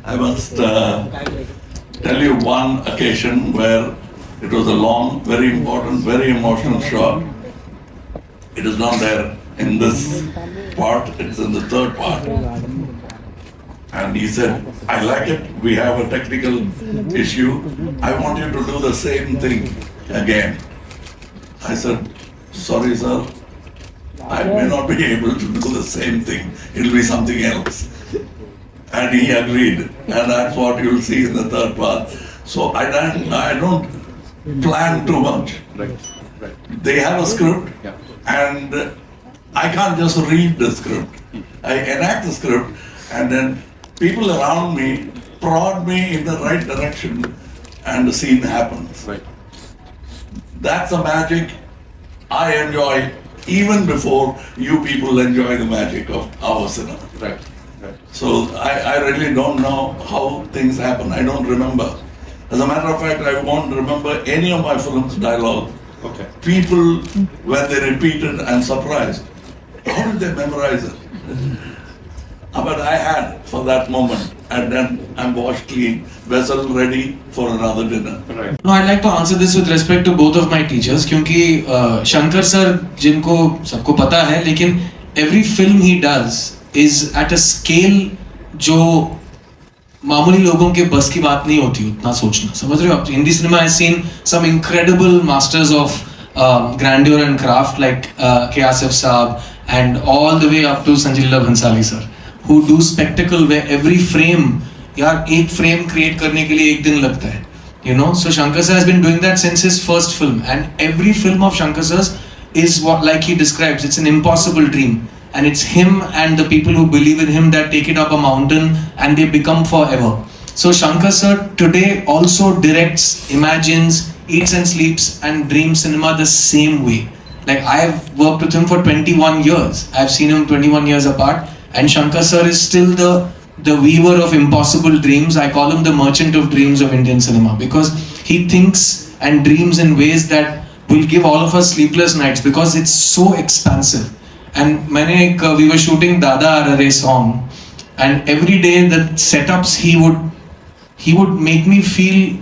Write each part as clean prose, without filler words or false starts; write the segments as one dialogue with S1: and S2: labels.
S1: I must tell you one occasion where it was a long, very important, very emotional shot. It is not there in this part, it's in the third part. And he said, I like it, we have a technical issue, I want you to do the same thing again. I said, sorry sir, I may not be able to do the same thing, it'll be something else. And he agreed, and that's what you'll see in the third part. So I don't plan too much.
S2: Right.
S1: They have a script, and I can't just read the script. I enact the script, and then people around me prod me in the right direction, and the scene happens.
S2: Right.
S1: That's the magic I enjoy even before you people enjoy the magic of our cinema.
S2: Right.
S1: So I really don't know how things happen. I don't remember. As a matter of fact, I won't remember any of my films' dialogue.
S2: Okay.
S1: People, when they repeat it, I'm surprised. How did they memorize it? But I had for that moment, and then I'm washed clean, vessel ready for another dinner.
S2: Right.
S3: No, I'd like to answer this with respect to both of my teachers, क्योंकि Shankar sir जिनको सबको पता है, लेकिन every film he does is at a scale जो मामूली लोगों के बस की बात नहीं होती उतना सोचना, समझ रहे हो आप? Hindi cinema has seen some incredible masters of grandeur and craft like K. Asif Saab and all the way up to Sanjay Leela Bhansali sir, who do spectacle where every frame, यार एक frame create करने के लिए एक दिन लगता है, you know. So Shankar sir has been doing that since his first film, and every film of Shankar sir's is what, like he describes, it's an impossible dream. And it's him and the people who believe in him that take it up a mountain and they become forever. So Shankar sir today also directs, imagines, eats and sleeps and dreams cinema the same way. Like I have worked with him for 21 years. I've seen him 21 years apart, and Shankar sir is still the weaver of impossible dreams. I call him the merchant of dreams of Indian cinema, because he thinks and dreams in ways that will give all of us sleepless nights because it's so expansive. And we were shooting Dada Arare song, and every day the setups he would make me feel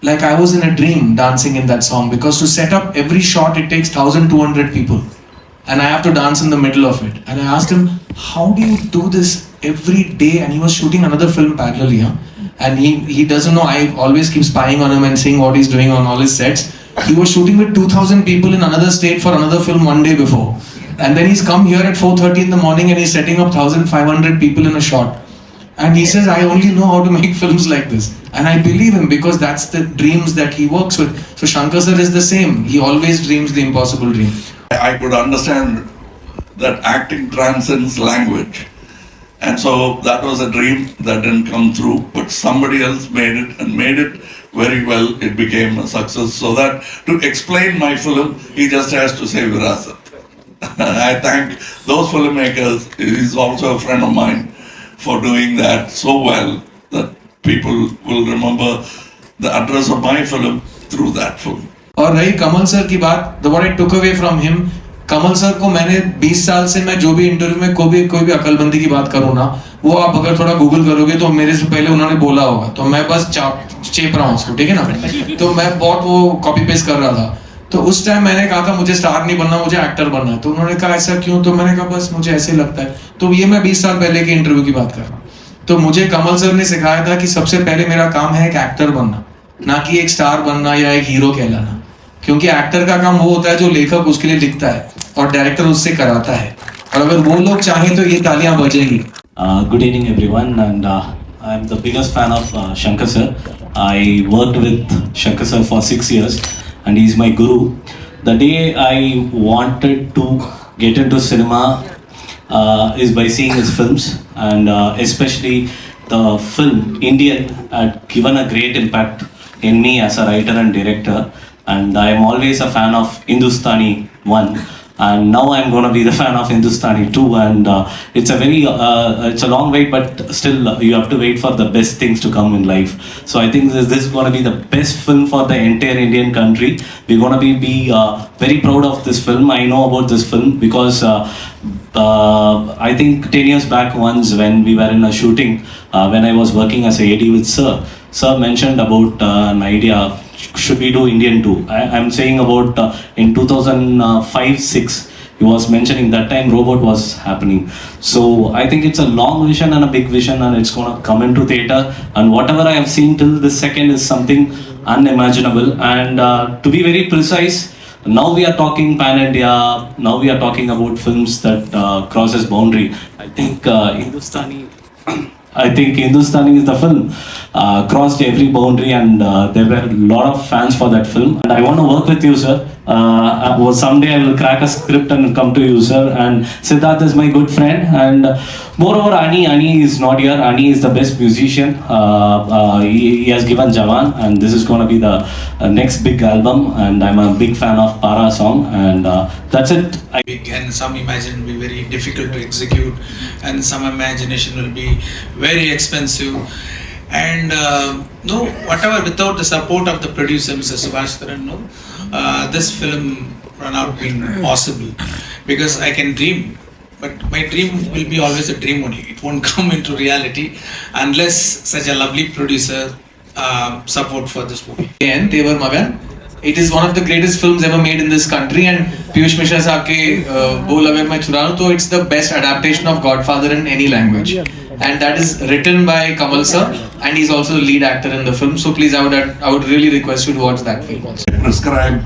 S3: like I was in a dream dancing in that song, because to set up every shot it takes 1,200 people and I have to dance in the middle of it. And I asked him, how do you do this every day? And he was shooting another film parallelly, huh? And he doesn't know, I always keep spying on him and seeing what he's doing on all his sets. He was shooting with 2,000 people in another state for another film one day before. And then he's come here at 4:30 in the morning and he's setting up 1,500 people in a shot. And he says, I only know how to make films like this. And I believe him, because that's the dreams that he works with. So Shankar sir is the same. He always dreams the impossible dream.
S1: I could understand that acting transcends language. And so that was a dream that didn't come through, but somebody else made it and made it very well. It became a success. So that to explain my film, he just has to say Virasat. I thank those filmmakers. He's also a friend of mine for doing that so well that people will remember the address of my film through that film.
S3: और रही कमल sir की बात, what I took away from him, Kamal sir को मैंने 20 साल से, मैं जो भी इंटरव्यू में कोई भी अकलबंदी की बात करूँ ना, वो आप अगर थोड़ा गूगल करोगे तो मेरे से पहले उन्होंने बोला होगा, तो मैं बस चेप रहा हूँ उसको, ठीक है ना. तो मैं बहुत वो कॉपी पेस्ट कर रहा था. तो उस टाइम मैंने कहा था मुझे स्टार नहीं बनना, मुझे एक्टर बनना है. तो उन्होंने कहा ऐसा क्यों? तो मैंने कहा बस मुझे ऐसे लगता है. तो ये मैं 20 साल पहले के इंटरव्यू की बात कर रहा हूँ. तो मुझे कमल सर ने सिखाया था कि सबसे पहले मेरा काम है एक एक्टर बनना, ना कि एक स्टार बनना या एक हीरो कहलाना. क्योंकि एक्टर का काम वो होता है जो लेखक उसके लिए लिखता है और डायरेक्टर उससे कराता है. और अगर वो लोग चाहें तो ये तालियां बजेंगी.
S4: Good evening everyone, and I'm the biggest fan of Shankar sir. I worked with Shankar sir for 6 years and he's my guru. The day I wanted to get into cinema is by seeing his films, and especially the film Indian had given a great impact in me as a writer and director, and I am always a fan of Hindustani 1. And now I'm going to be the fan of Hindustani 2, and it's a long wait, but still you have to wait for the best things to come in life. So I think this is going to be the best film for the entire Indian country. We're going to be very proud of this film. I know about this film because I think 10 years back once when we were in a shooting, when I was working as a AD with Sir, Sir mentioned about an idea, should we do Indian too? I'm saying about in 2005-6, he was mentioning that time robot was happening. So I think it's a long vision and a big vision, and it's gonna come into theatre, and whatever I have seen till this second is something unimaginable. And to be very precise, now we are talking pan-India, now we are talking about films that crosses boundary. I think Hindustani is the film, crossed every boundary, and there were a lot of fans for that film. And I want to work with you, sir. Someday I will crack a script and come to you, sir. And Siddhart is my good friend. And moreover, Ani is not here. Ani is the best musician. He has given Jawan, and this is going to be the next big album. And I'm a big fan of Para song. And that's it.
S2: Big, and some imagine will be very difficult to execute, and some imagination will be very expensive. And no, whatever, without the support of the producer, Mr. Subhashkaran, no, this film run out being possible, because I can dream, but my dream will be always a dream only. It won't come into reality unless such a lovely producer support for this movie.
S3: And Tevar Magan. It is one of the greatest films ever made in this country, and Piyush Mishra साहब के बोल अगर मैं चुरा लूँ तो it's the best adaptation of Godfather in any language, and that is written by Kamal sir, and he's also the lead actor in the film. So please, I would really request you to watch that film also.
S1: I prescribe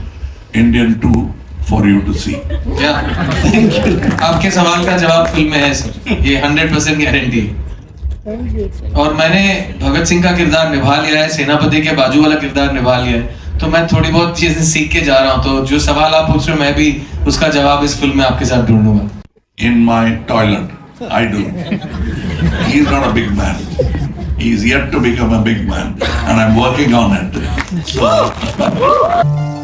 S1: Indian 2 for you to see.
S3: Yeah. आपके सवाल का जवाब film में है sir, ये 100% guarantee है। और मैंने भगत सिंह का किरदार निभा लिया है, सेनापति के बाजू वाला किरदार निभा लिया है, तो मैं थोड़ी बहुत चीजें सीख के जा रहा हूँ। तो जो सवाल आप पूछ रहे हो, मैं भी उसका जवाब इस फिल्म में आपके साथ ढूंढूंगा।
S1: In my toilet, I do. He's not a big man. He's yet to become a big man, and I'm working on it. So.